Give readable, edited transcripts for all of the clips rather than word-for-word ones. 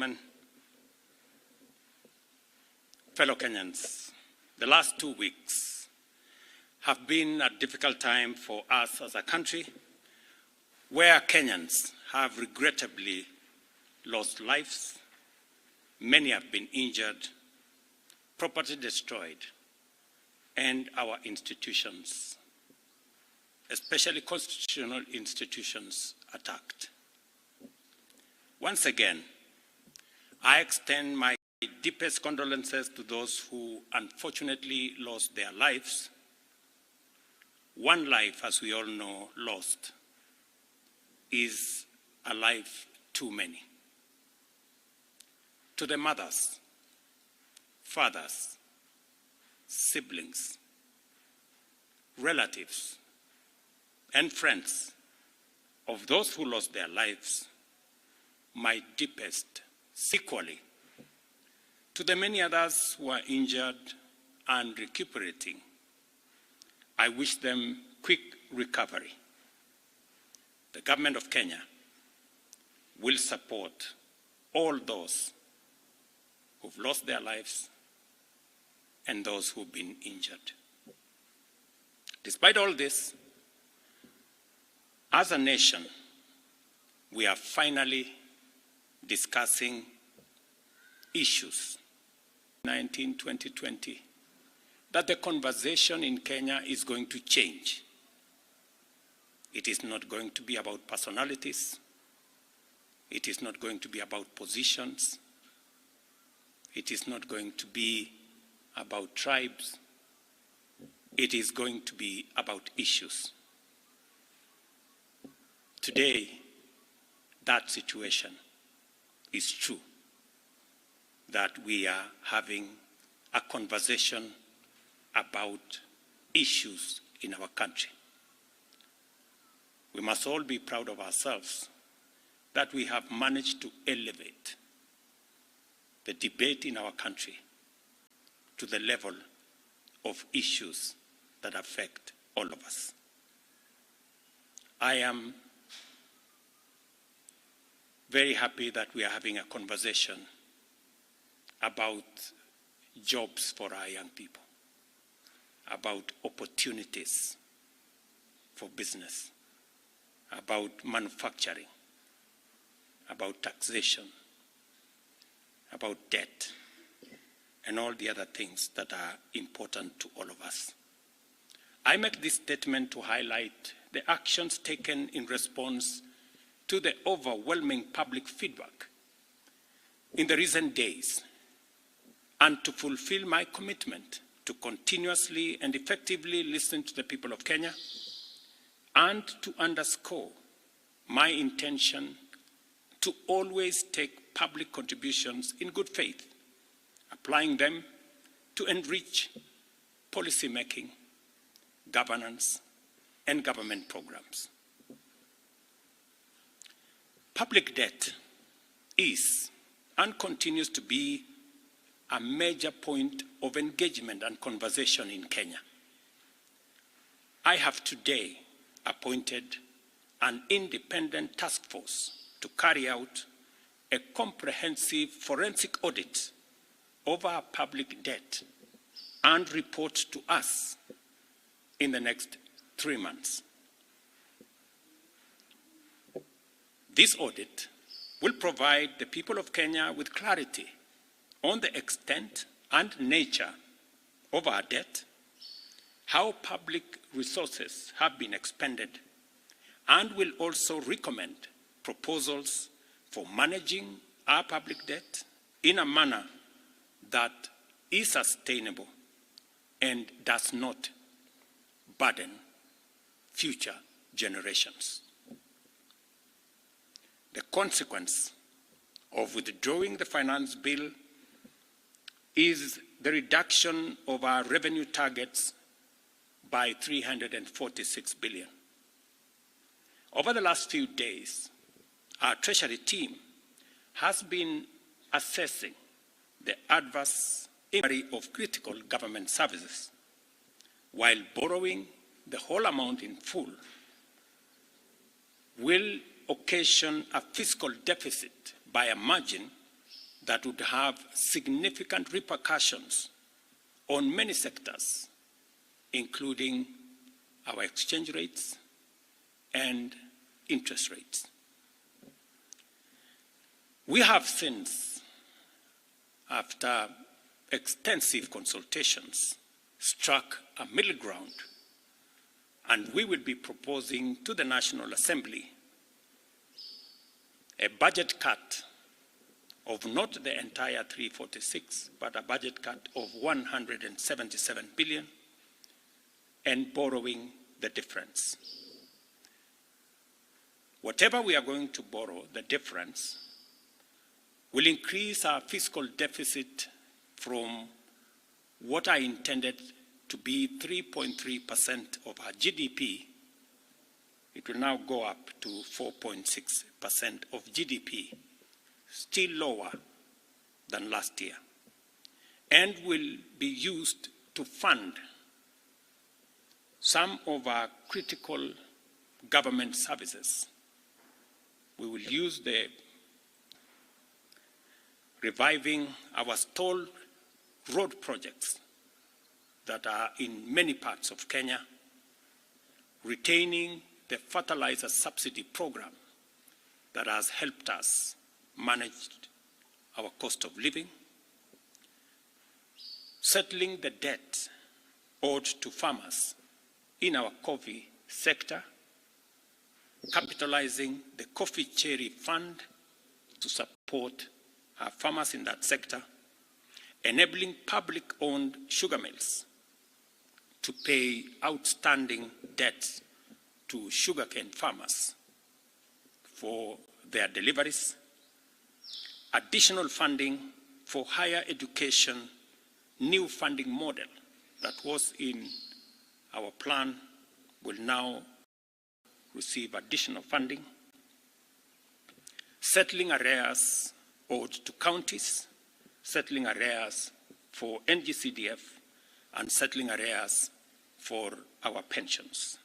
gentlemen, fellow Kenyans, the last 2 weeks have been a difficult time for us as a country, where Kenyans have regrettably lost lives, many have been injured, property destroyed, and our institutions, especially constitutional institutions, attacked. Once again, I extend my deepest condolences to those who unfortunately lost their lives. One life, as we all know, lost is a life too many. To the mothers, fathers, siblings, relatives, and friends of those who lost their lives, my deepest, equally, to the many others who are injured and recuperating, I wish them quick recovery. The government of Kenya will support all those who've lost their lives and those who've been injured. Despite all this, as a nation, we are finally discussing issues 2020, that the conversation in Kenya is going to change. It is not going to be about personalities. It is not going to be about positions. It is not going to be about tribes. It is going to be about issues. Today, that situation is true, that we are having a conversation about issues in our country. We must all be proud of ourselves that we have managed to elevate the debate in our country to the level of issues that affect all of us. I am very happy that we are having a conversation about jobs for our young people, about opportunities for business, about manufacturing, about taxation, about debt, and all the other things that are important to all of us. I make this statement to highlight the actions taken in response to the overwhelming public feedback in the recent days, and to fulfill my commitment to continuously and effectively listen to the people of Kenya, and to underscore my intention to always take public contributions in good faith, applying them to enrich policy making, governance, and government programs. Public debt is and continues to be a major point of engagement and conversation in Kenya. I have today appointed an independent task force to carry out a comprehensive forensic audit of our public debt and report to us in the next 3 months. This audit will provide the people of Kenya with clarity on the extent and nature of our debt, how public resources have been expended, and will also recommend proposals for managing our public debt in a manner that is sustainable and does not burden future generations. The consequence of withdrawing the finance bill is the reduction of our revenue targets by 346 billion. Over the last few days, our Treasury team has been assessing the adverse impact of critical government services, while borrowing the whole amount in full will occasion a fiscal deficit by a margin that would have significant repercussions on many sectors, including our exchange rates and interest rates. We have since, after extensive consultations, struck a middle ground, and we will be proposing to the National Assembly a budget cut of not the entire 346, but a budget cut of 177 billion, and borrowing the difference. Whatever we are going to borrow, the difference, will increase our fiscal deficit from what I intended to be 3.3% of our GDP. It will now go up to 4.6% of GDP, still lower than last year, and will be used to fund some of our critical government services. We will use the reviving our stalled road projects that are in many parts of Kenya, retaining the fertilizer subsidy program that has helped us manage our cost of living, settling the debt owed to farmers in our coffee sector, capitalizing the coffee cherry fund to support our farmers in that sector, enabling public-owned sugar mills to pay outstanding debts to sugarcane farmers for their deliveries, additional funding for higher education, new funding model that was in our plan will now receive additional funding, settling arrears owed to counties, settling arrears for NGCDF, and settling arrears for our pensions.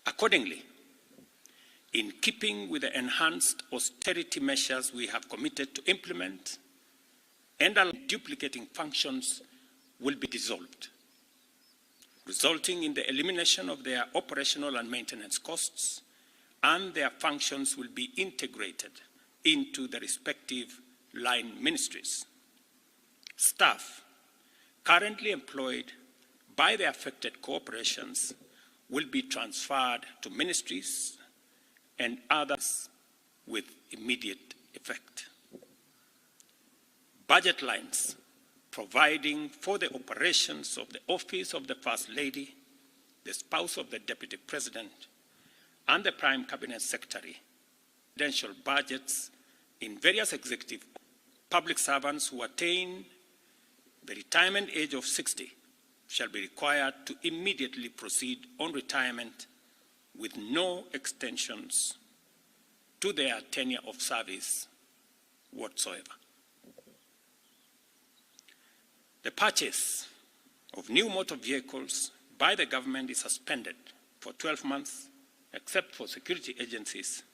Accordingly, in keeping with the enhanced austerity measures we have committed to implement, and duplicating functions will be dissolved, resulting in the elimination of their operational and maintenance costs, and their functions will be integrated into the respective line ministries. Staff currently employed by the affected corporations will be transferred to ministries and others with immediate effect. Budget lines providing for the operations of the Office of the First Lady, the spouse of the Deputy President, and the Prime Cabinet Secretary, presidential budgets in various executive public servants who attain the retirement age of 60 shall be required to immediately proceed on retirement with no extensions to their tenure of service whatsoever. The purchase of new motor vehicles by the government is suspended for 12 months, except for security agencies,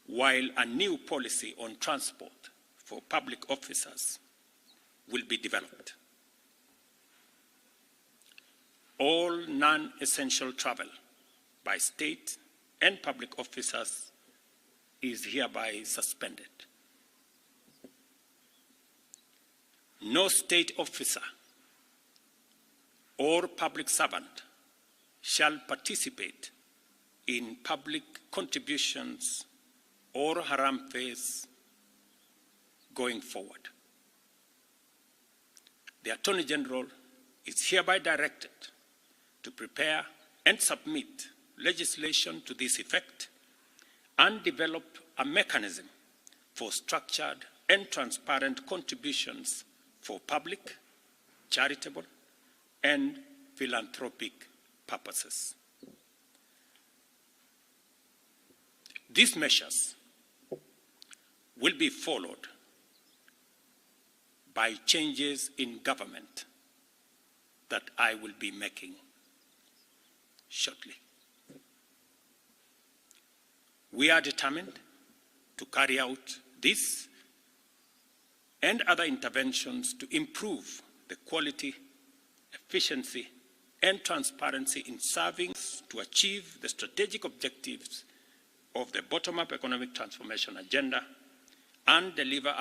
while a new policy on transport for public officers will be developed. All non-essential travel by state and public officers is hereby suspended. No state officer or public servant shall participate in public contributions or harambees going forward. The Attorney General is hereby directed to prepare and submit legislation to this effect and develop a mechanism for structured and transparent contributions for public, charitable, and philanthropic purposes. These measures will be followed by changes in government that I will be making shortly. We are determined to carry out this and other interventions to improve the quality, efficiency, and transparency in serving to achieve the strategic objectives of the bottom-up economic transformation agenda and deliver